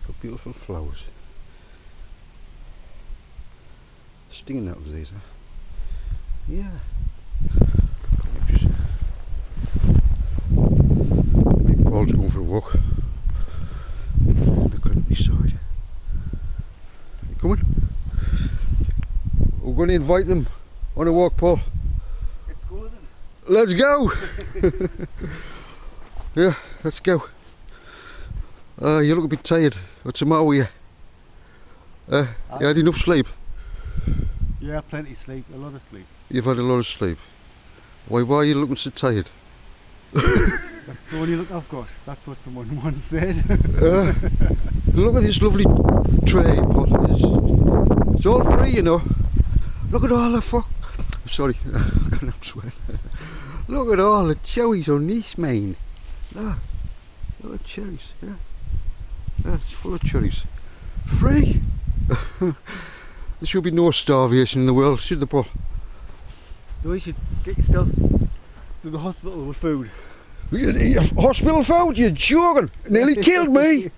Got beautiful flowers. Stinging nettles these are. Yeah. Paul's going for a walk. The countryside. You coming? We're going to invite them on a walk, Paul. Let's go then. Let's go! Yeah, let's go. You look a bit tired. What's the matter with you? You had enough sleep? Yeah, plenty sleep, a lot of sleep. You've had a lot of sleep. Why are you looking so tired? That's the only look I've got. That's what someone once said. Look at this lovely tray, Paul. It's all free, you know. Look at all the Sorry, I can't help sweating. Look at all the cherries on this, man. Look at cherries, yeah. Yeah, it's full of cherries. Free! There should be no starvation in the world, should there, Paul? No, you should get yourself to the hospital with food. Hospital food? You're joking! Nearly killed me!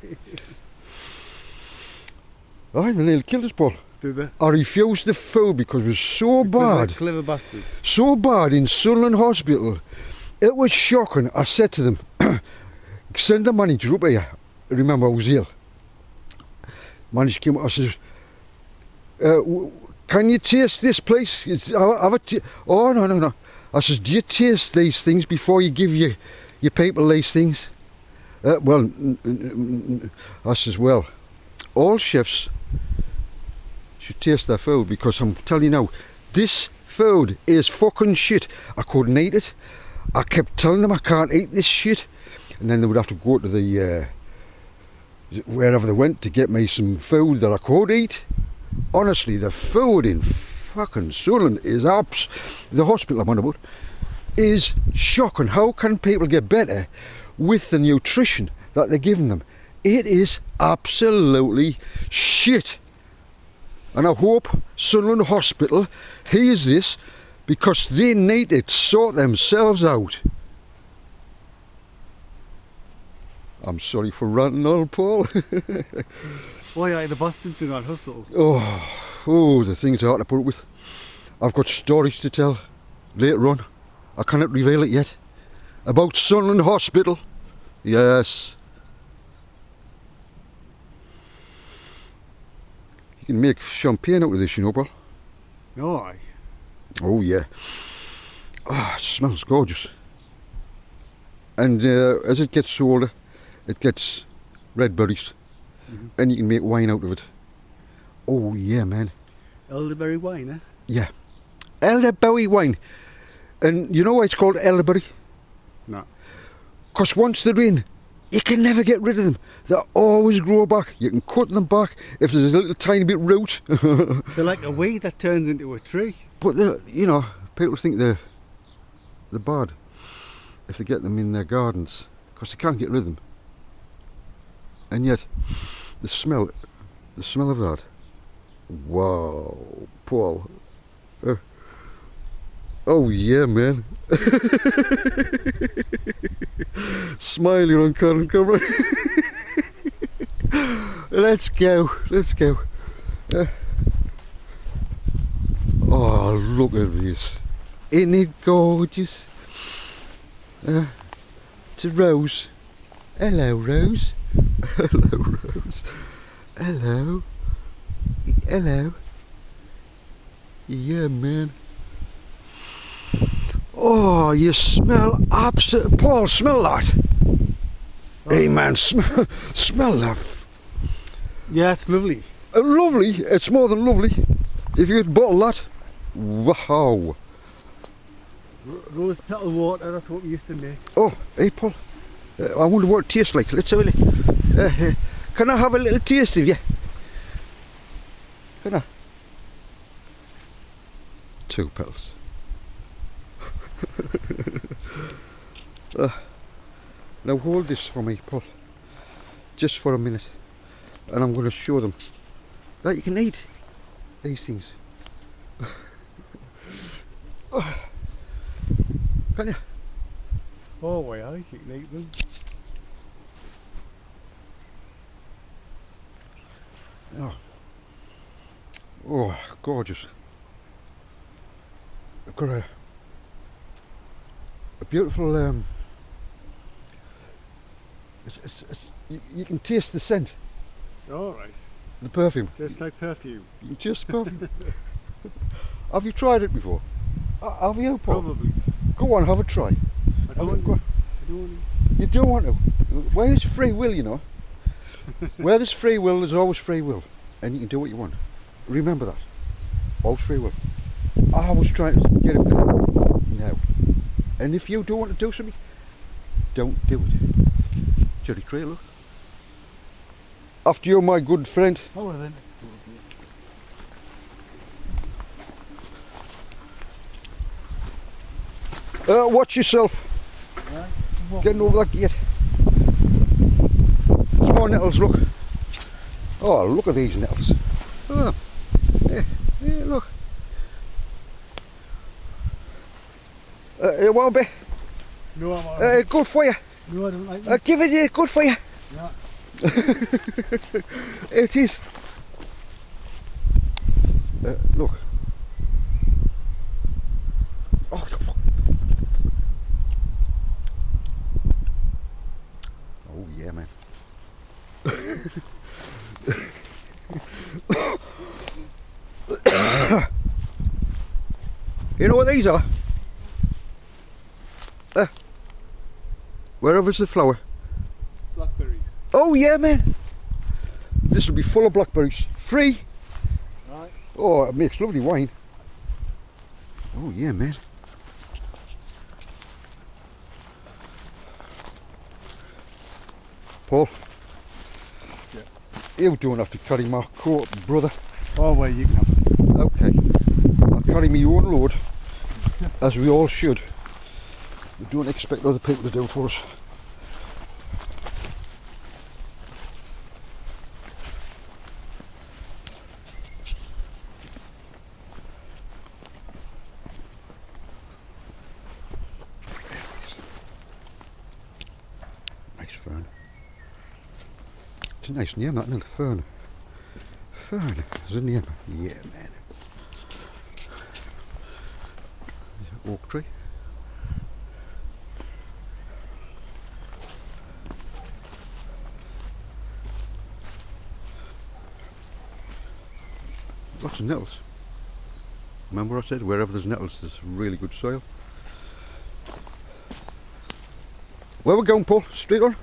Aye, they nearly killed us, Paul. Do they? I refused the food because it was so bad. Clever bastards. So bad in Sunderland Hospital. It was shocking. I said to them, send the manager up here. Remember, I was ill. Manager came up, I says, can you taste this, please? Oh, no. I says, do you taste these things before you give your people these things? I says, well, all chefs should taste their food, because I'm telling you now, this food is fucking shit. I couldn't eat it. I kept telling them I can't eat this shit, and then they would have to go to the wherever they went to get me some food that I could eat. Honestly, the food in fucking Sunderland is the hospital I'm on about is shocking. How can people get better with the nutrition that they're giving them? It is absolutely shit. And I hope Sunderland Hospital hears this, because they need to sort themselves out. I'm sorry for ranting on, Paul. Why are the bastards in that hospital? Oh, the things I ought to put up with. I've got stories to tell later on. I cannot reveal it yet. About Sunderland Hospital. Yes. You can make champagne out of this, you know, Paul. No, aye. Oh, yeah. It smells gorgeous. And as it gets older, it gets red berries. And you can make wine out of it. Oh, yeah, man. Elderberry wine, eh? Yeah. Elderberry wine. And you know why it's called elderberry? No. Because once they're in, you can never get rid of them. They always grow back. You can cut them back if there's a little tiny bit root. They're like a weed that turns into a tree. But you know, people think they're bad if they get them in their gardens, because they can't get rid of them. And yet, the smell of that. Wow, Paul. Oh yeah, man. Smile, you're on camera. Let's go. Oh, look at this. Isn't it gorgeous? It's a rose. Hello, Rose. Hello, Rose. Hello. Yeah, man. Oh, you smell absolute. Paul, smell that. Hey, man, smell that. Yeah, it's lovely. Lovely. It's more than lovely. If you could bottle that. Wow. Rose petal water, that's what we used to make. Oh, hey, Paul. I wonder what it tastes like. Let's have a look. Can I have a little taste of you? Can I? 2 petals. Now hold this for me, Paul. Just for a minute. And I'm going to show them that you can eat these things. Can you? Oh, why, I can eat them. Oh, gorgeous. I've got a beautiful, you can taste the scent, All right. the perfume. Tastes like perfume. You can taste the perfume. Have you tried it before? Have you, Paul? Probably. Go on, have a try. I don't Have a- want. I don't want. You don't want to. Where there's free will, you know. Where there's free will, there's always free will. And you can do what you want. Remember that. Always free will. I was trying to get him now. And if you don't want to do something, don't do it. Cherry Trail, look. After you, my good friend. Oh well then. Watch yourself. Right. Getting over that gate. There's more nettles, look. Oh, look at these nettles. Oh, yeah, look. It won't be. No, I'm alright. Good for you. No, I don't like them. Give it good for you. Yeah. It is. Look. Oh, fuck. Oh, yeah, man. You know what these are? Wherever's the flower. Blackberries. Oh yeah, man. This will be full of blackberries. Free. Right. Oh, it makes lovely wine. Oh yeah, man. Paul. Yeah. You don't have to carry my coat, brother. Oh well, you can have it. Okay. I'll carry my own load, as we all should. We don't expect other people to do it for us. Nice fern. It's a nice name, that, isn't it? Fern. Fern is a name. Yeah, man. Oak tree. Lots of nettles. Remember what I said? Wherever there's nettles, there's really good soil. Where we going, Paul? Straight on?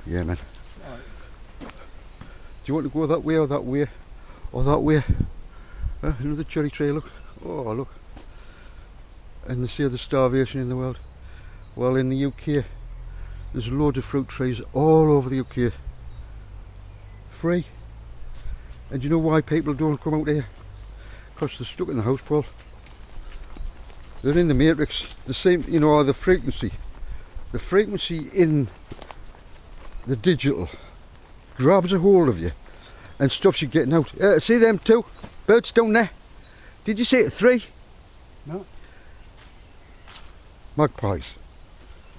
Yeah, man. Alright. Do you want to go that way or that way? Or that way? Another cherry tree, look. Oh, look. And they say there's starvation in the world. Well, in the UK, there's loads of fruit trees all over the UK. Free. And do you know why people don't come out here? Because they're stuck in the house, Paul. They're in the matrix. The same, you know, the frequency. The frequency in the digital grabs a hold of you and stops you getting out. See them two birds down there? Did you see it? 3? No. Magpies.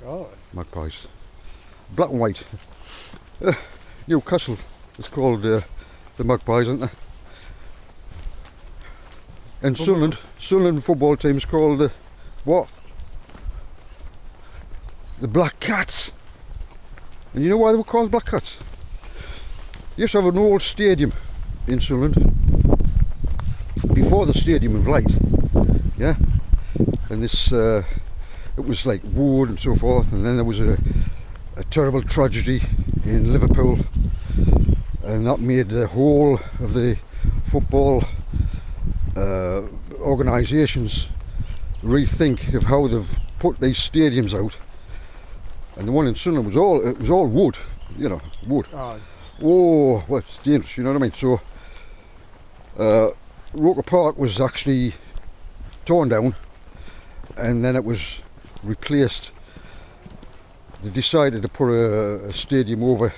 Alright. Magpies. Black and white. Newcastle is called the Magpies, isn't it? And Sunderland football team is called what? The Black Cats. And you know why they were called Black Cats? They used to have an old stadium in Sunderland before the Stadium of Light. Yeah. And this it was like wood and so forth, and then there was a terrible tragedy in Liverpool, and that made the whole of the football organisations rethink of how they've put these stadiums out. And the one in Sunderland was all wood, you know, wood. Aye. Oh, well, it's dangerous, you know what I mean? So Roker Park was actually torn down, and then it was replaced. They decided to put a stadium over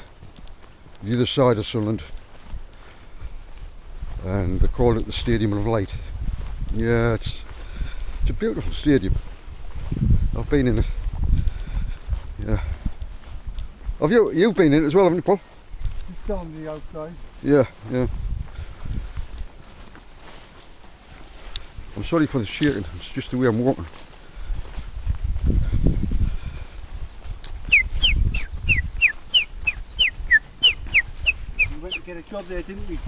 the other side of Sunderland, and they called it the Stadium of Light. Yeah, it's a beautiful stadium. I've been in it. Yeah. Have you've been in it as well, haven't you, Paul? Just on the outside. Yeah, yeah. I'm sorry for the shaking, it's just the way I'm walking. We went to get a job there, didn't we?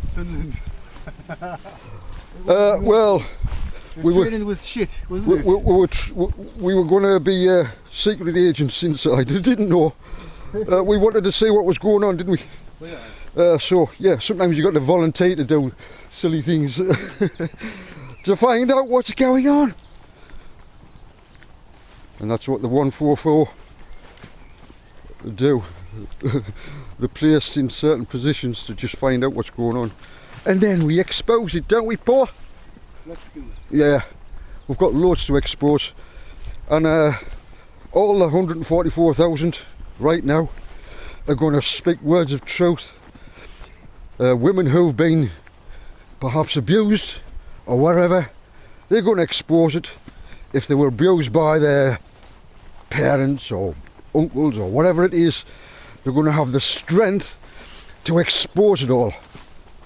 Sunderland. Well, The we were- training was shit, wasn't it? we were going to be secret agents inside. They didn't know. We wanted to see what was going on, didn't we? Well, yeah. So, yeah, sometimes you got to volunteer to do silly things to find out what's going on. And that's what the 144 do. They're placed in certain positions to just find out what's going on. And then we expose it, don't we, Paul? Let's do it. Yeah, we've got loads to expose. And all the 144,000 right now are going to speak words of truth. Women who've been perhaps abused or whatever, they're going to expose it. If they were abused by their parents or uncles or whatever it is, they're going to have the strength to expose it all.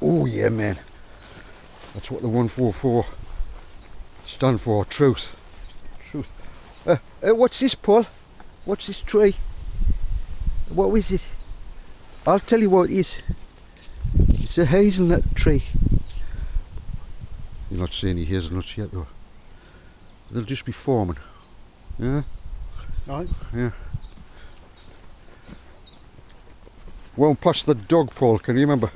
Oh yeah, man. That's what the 144 stand for, truth. Truth. What's this, Paul? What's this tree? What is it? I'll tell you what it is. It's a hazelnut tree. You're not seeing any hazelnuts yet though. They'll just be forming. Yeah? Right. Yeah. Won't pass the dog, Paul, can you remember?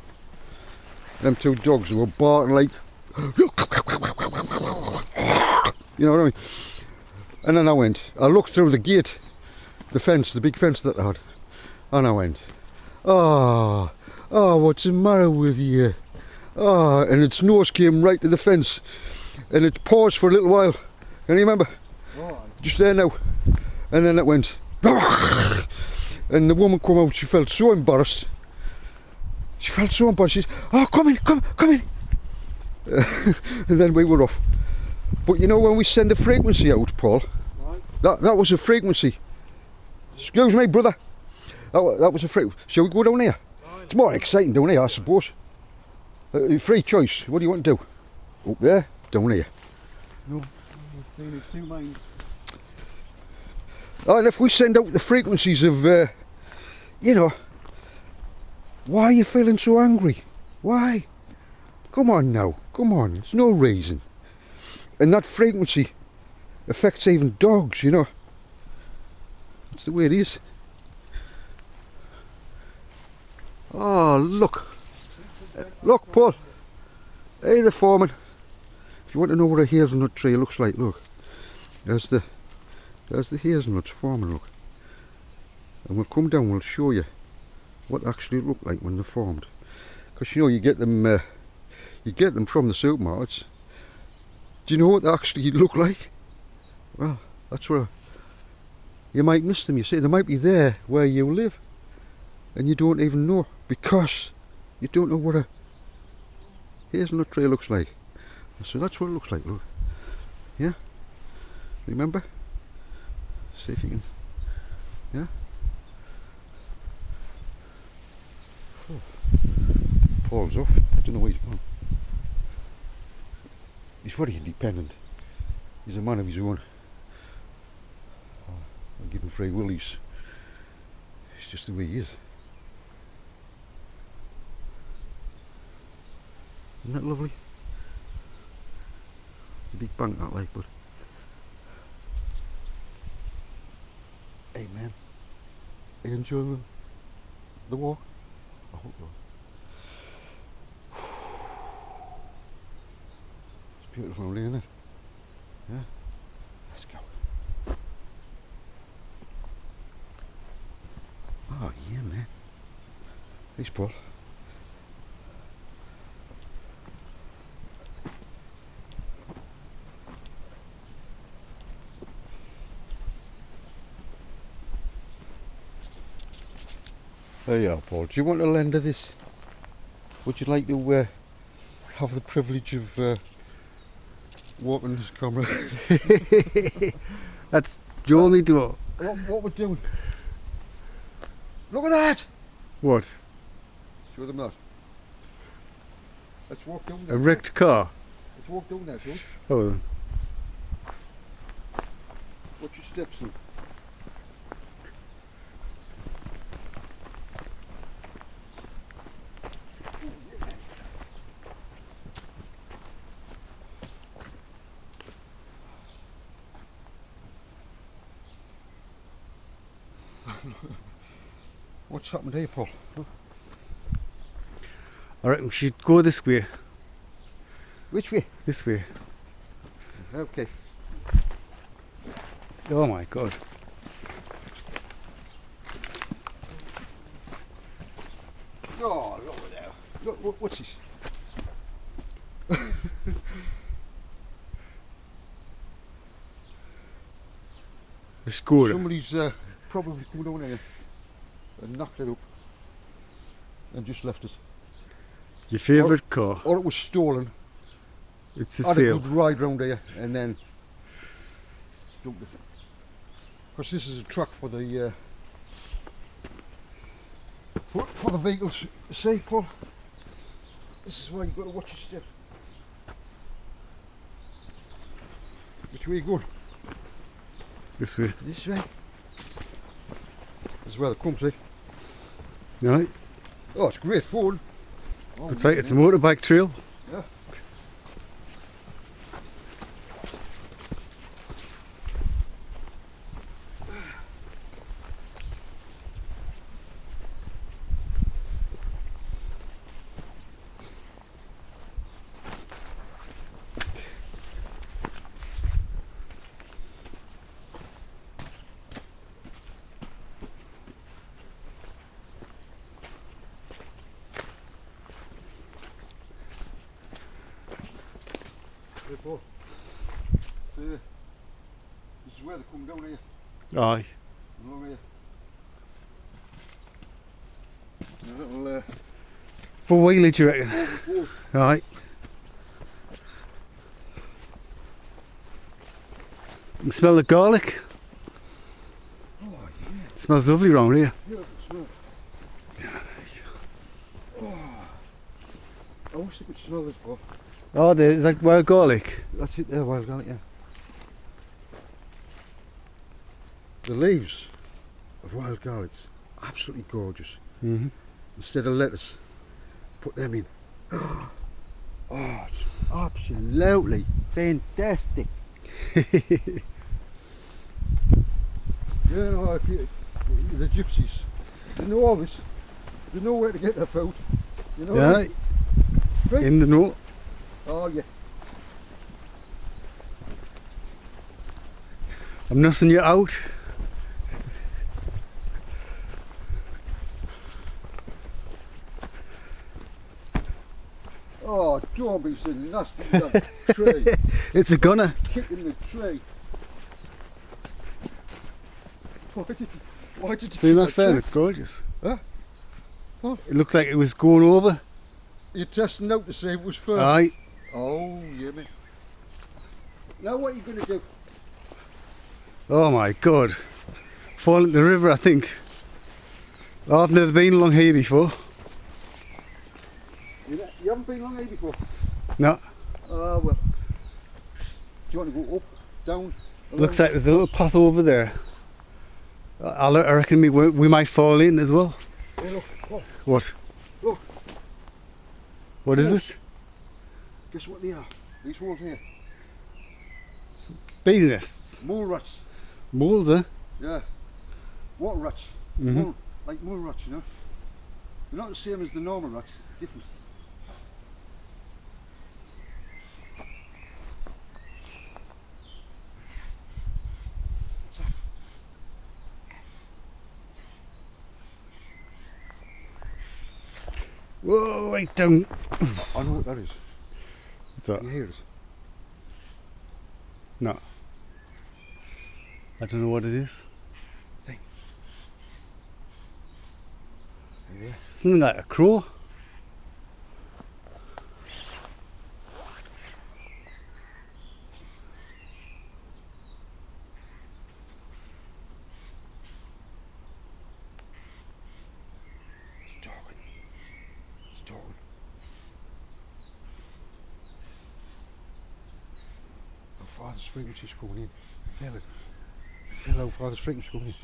Them two dogs were barking like... You know what I mean? And then I looked through the gate, the fence, the big fence that they had, and I went, oh, what's the matter with you? Oh, and its nose came right to the fence, and it paused for a little while. Can you remember? Right. Just there now. And then it went, and the woman come out, she felt so embarrassed. She felt so embarrassed, she said, oh, come in. And then we were off. But you know when we send a frequency out, Paul, Right. that was a frequency. Excuse me, brother. That was a frequency. Shall we go down here? Right. It's more exciting down here, I suppose. Free choice. What do you want to do? Up there, down here. No, we're staying in two minds. And if we send out the frequencies of, you know, why are you feeling so angry? Why? Come on now, come on, there's no reason. And that frequency affects even dogs, you know. That's the way it is. Oh, look. Look, Paul. Hey, the foreman. If you want to know what a hazelnut tree looks like, look. There's the hazelnuts forming, look. And we'll come down, we'll show you what they actually look like when they're formed. Because you know, you get them from the supermarkets. Do you know what they actually look like? Well, that's where you might miss them, you see. They might be there where you live and you don't even know, because you don't know what a hazelnut tree looks like. So that's what it looks like, look. Yeah? Remember? See if you can. Yeah? Oh. Paul's off. I don't know where he's gone. He's very independent. He's a man of his own. I'll give him free will. He's just the way he is. Isn't that lovely? It's a big bank that like, but hey man, you enjoy the walk? I hope you are. It's beautiful, isn't it? Yeah? Let's go. Oh yeah, man. Thanks, Paul. There you are, Paul. Do you want a lend of this? Would you like to have the privilege of walking this camera? That's Johnny Door. What we're doing? Look at that! What? Show them that. Let's walk down A there. wrecked car. Let's walk down there, George. Oh, Watch your steps now. What's happened here, Paul? I reckon we should go this way. Which way? This way. Okay. Oh my god. Oh, look there. Look, what's this? A scooter. Somebody's probably come down here and knocked it up and just left it. Your favourite car. Or it was stolen. It's a Had a sale. good ride round here and then dumped it. Because this is a track for the for the vehicles. See, Paul? This is why you've got to watch your step. Which way you going? This way. This way. This is where the comes, eh? Right. Oh, it's great fun. Oh, Looks like it's a motorbike trail. Yeah. Hey, Paul. This is where they come down here. Aye. Along here. A little For wheelage, you reckon? overflow. Right. You can smell the garlic. Oh, yeah. It smells lovely round here. Beautiful smell. Oh. I wish they could smell this, Paul. Oh, there's like wild garlic. That's it there, wild garlic, yeah. The leaves of wild garlic's absolutely gorgeous. Mm-hmm. Instead of lettuce, put them in. Oh, it's absolutely fantastic. You know, if you, the gypsies, they know all this. They know where to get their food. You know what I Yeah. mean? Right? In the note. Oh, yeah. I'm nussing you out. Oh, don't be so nasty with that tree. It's a gunner. Kicking the tree. Why did you See kick that that fan? tree? It's gorgeous. Huh? Huh? It looked like it was going over. You're testing out to see if it was firm. Aye. Oh, yeah, mate. Now what are you going to do? Oh my god. Fall into the river, I think. Oh, I've never been along here before. You haven't been along here before? No. Oh, well. Do you want to go up, down? Looks like there's a little path over there. I reckon we might fall in as well. Hey, look. Oh, What? Look. What is Oh. it? guess what they are? These ones here. Bee nests. Mole rats. Moles, eh? Yeah. What rats? Mhm. Mole, like mole rats, you know? They're not the same as the normal rats. Different. What's that? Whoa, right down. I know what that is. What's that? Can you hear it? No. I don't know what it is. Yeah. Something like a crow. It's talking. talking. How farthest frequency's coming in. Feel it. Feel how farthest frequency's coming in.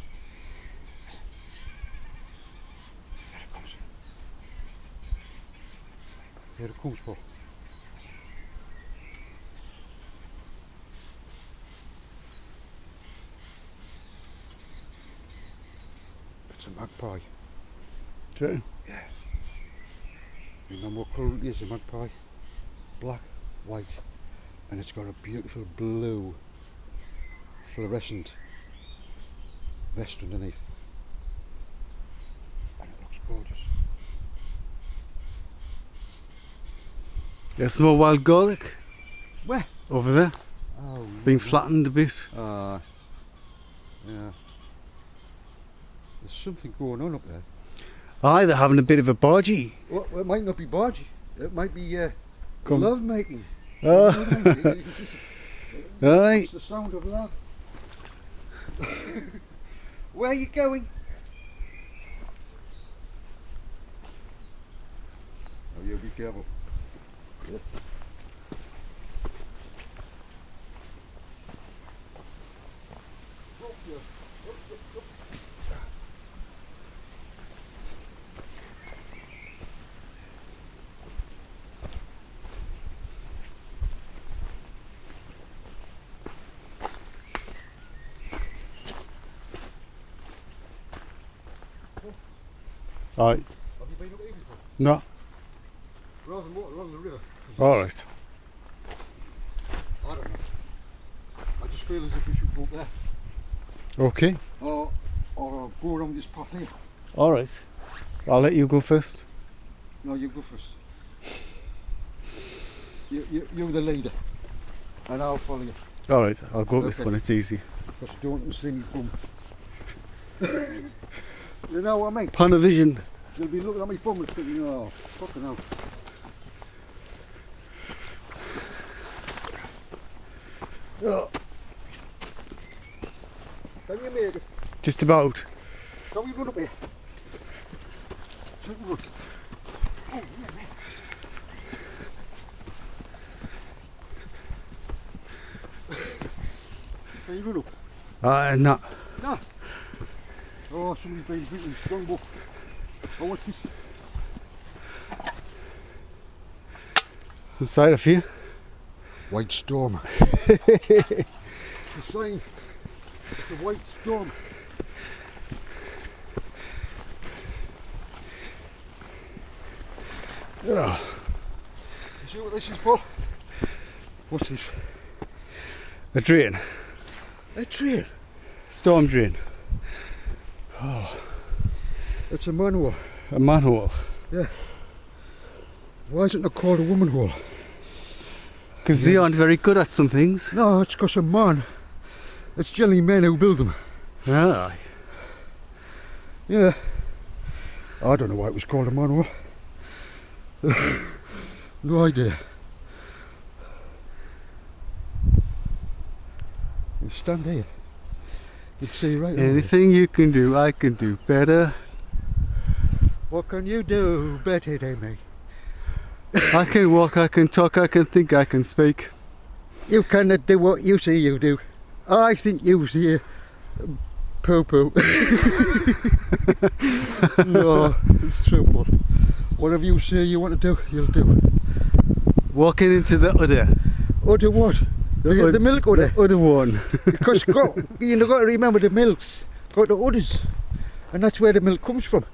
There it comes. There it comes, Paul. It's a magpie. True. Yeah. You know what colour it is, a magpie? Black, white, and it's got a beautiful blue fluorescent vest underneath. And it looks gorgeous. There's some more wild garlic Where? over there, Oh, being flattened a bit. yeah. There's something going on up there. Aye, they're having a bit of a bargee. Well, it might not be bargee. It might be Come. love making. Oh, It's aye. the sound of love. Where are you going? Oh, you be careful. Yeah. Aye. Have you been up here before? No. Rather than water along the river. Alright. I don't know. I just feel as if we should go up there. Okay. Or go around this path here. Alright. I'll let you go first. No, you go first. You're the leader. And I'll follow you. Alright, I'll go this Okay. one, it's easy. Because you don't want to see me bum. You know what I mean? Panavision. You'll be looking at me bum and thinking, oh, fucking hell. Oh, Can you make it? just about. Can we run up here? Can we run? Oh, yeah, man. Can you run up? No. No. Oh, somebody's been drinking Strongbow. Oh, what's this? Some cider for you. White Storm. The sign. It's the White Storm. Oh, You see what this is for? What's this? a drain. A train. Storm drain. It's a manhole. A manhole. Yeah. Why isn't it called a woman hole? Because they aren't very good at some things. No, it's because a man. It's generally men who build them. Aye. Yeah. I don't know why it was called a manhole. No idea. You stand here. You'd see right over it. Anything you can do, I can do better. What can you do better than me? I can walk, I can talk, I can think, I can speak. You cannot do what you say you do. I think you see poo poo. No, it's true, but whatever you say you want to do, you'll do. Walking into the udder. Udder what? The milk udder. Udder one. Because you've got to remember the milk's got the udders. And that's where the milk comes from.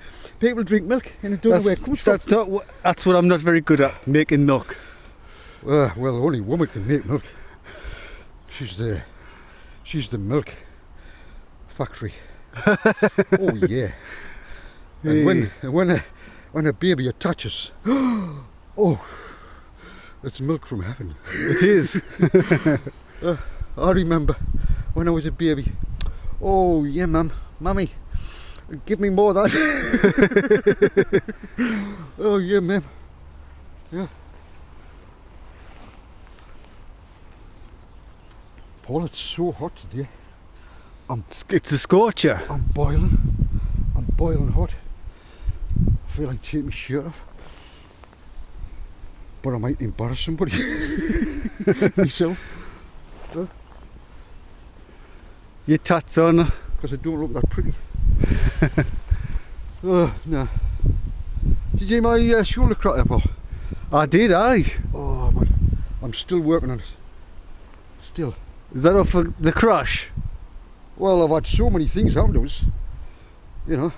People drink milk and they don't know where it comes from. That's what I'm not very good at, making milk. Well, only a woman can make milk. She's the milk factory. Oh yeah. And when a baby attaches, oh, it's milk from heaven. It is. I remember when I was a baby. Oh yeah, mummy, give me more of that. Oh yeah, ma'am. Yeah. Paul, it's so hot today. It's a scorcher. I'm boiling hot. I feel like taking my shirt off. but I might embarrass somebody. Myself. Your tats on. Because I don't look that pretty. Oh, no. Did you hear my shoulder crack there, Paul? I did, aye. Oh, man. I'm still working on it. Still. Is that off of the crash? Well, I've had so many things happen to us. You know,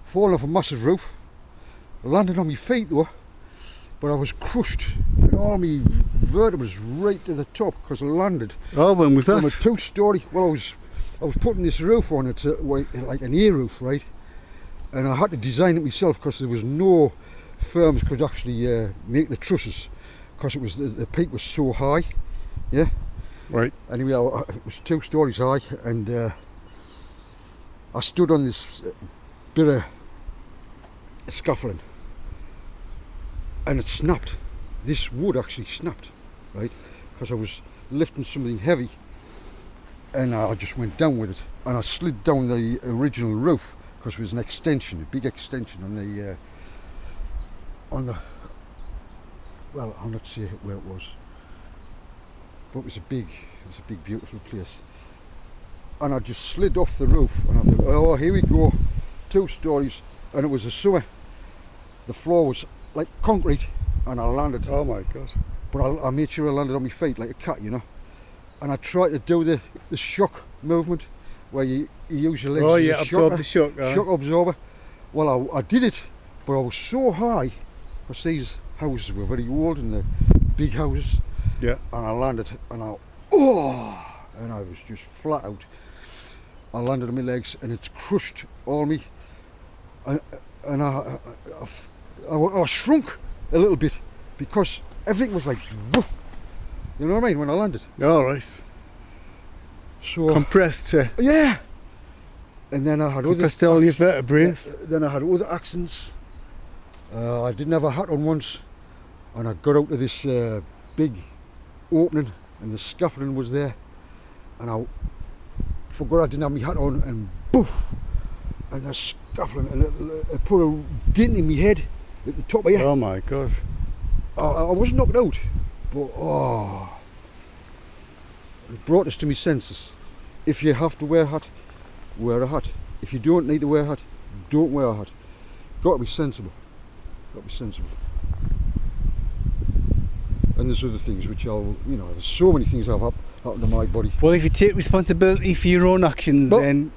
falling off a massive roof. Landed on my feet though, but I was crushed. And all my vertebrae right to the top because I landed. Oh, when was that? From a 2-story. Well, I was putting this roof on it, like an air roof, right? And I had to design it myself because there was no firms could actually make the trusses because it was the peak was so high. Yeah. Right. Anyway, it was 2 stories high, and I stood on this bit of scaffolding, and it snapped. This wood actually snapped, right? Because I was lifting something heavy, and I just went down with it, and I slid down the original roof because it was an extension, a big extension on the. Well, I'll not say where it was, but it was a big, beautiful place. And I just slid off the roof, and I thought, oh, here we go, 2 stories, and it was a summer. The floor was like concrete, and I landed. Oh my God. But I made sure I landed on my feet like a cat, you know. And I tried to do the shock movement, where you use your legs Oh as yeah, a absorb shocker, the shock. Aye. shock absorber. Well, I did it, but I was so high, because these houses were very old, and the big houses. Yeah. And I landed, and and I was just flat out. I landed on my legs, and it's crushed all me. And I shrunk a little bit because everything was like woof. You know what I mean? When I landed. All right. So Compressed. yeah. And then I had Compressed all your vertebrae. Then I had other accidents. I didn't have a hat on once, and I got out of this big opening, and the scaffolding was there, and I forgot I didn't have my hat on, and boof, and the scaffolding, and it put a dent in my head at the top of here. Oh my God. I wasn't knocked out, but it brought us to my senses. If you have to wear a hat, wear a hat. If you don't need to wear a hat, don't wear a hat. Got to be sensible. Got to be sensible. And there's other things which there's so many things that have happened to my body. Well, if you take responsibility for your own actions, then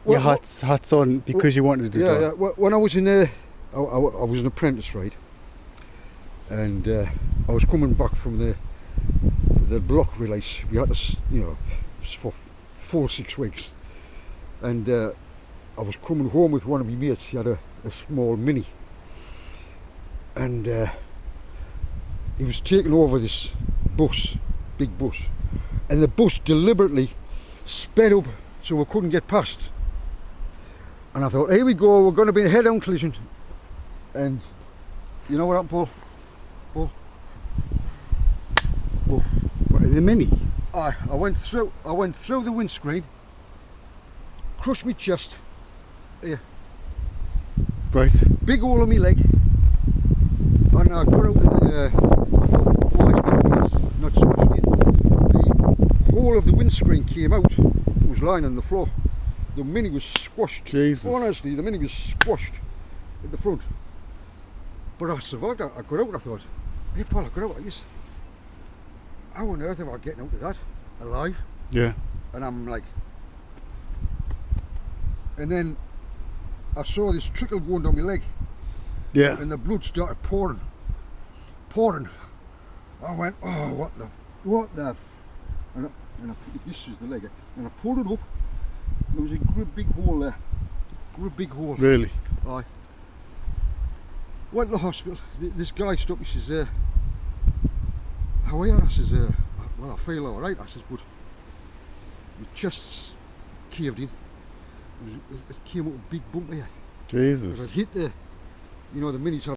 your hat's on because you wanted to do that. Yeah. When I was I was an apprentice, right? And I was coming back from the block release. We had to, it was for full 6 weeks. And I was coming home with one of my mates. He had a small Mini. And he was taking over this bus, big bus. And the bus deliberately sped up so we couldn't get past. And I thought, here we go, we're going to be in a head-on collision. And you know what happened, Paul? Woof. What, in the Mini? I went through the windscreen, crushed my chest, here, Right. big hole in my leg, and I got out of the, I thought, not so much, the whole of the windscreen came out. It was lying on the floor. The Mini was squashed. Jesus. Honestly, the Mini was squashed at the front. But I survived. I got out and I thought, hey Paul, I got out like this. How on earth am I getting out of that alive? Yeah. And I'm like, and then I saw this trickle going down my leg, Yeah. and the blood started pouring. I went, oh, what the, and I put, this is the leg, and I pulled it up. There was a great big hole there, Really? Aye. Went to the hospital. This guy stopped me. He says, how are you? I says, well, I feel all right. I says, but my chest's caved in. It came up a big bump here. Jesus. If I'd hit the Minis have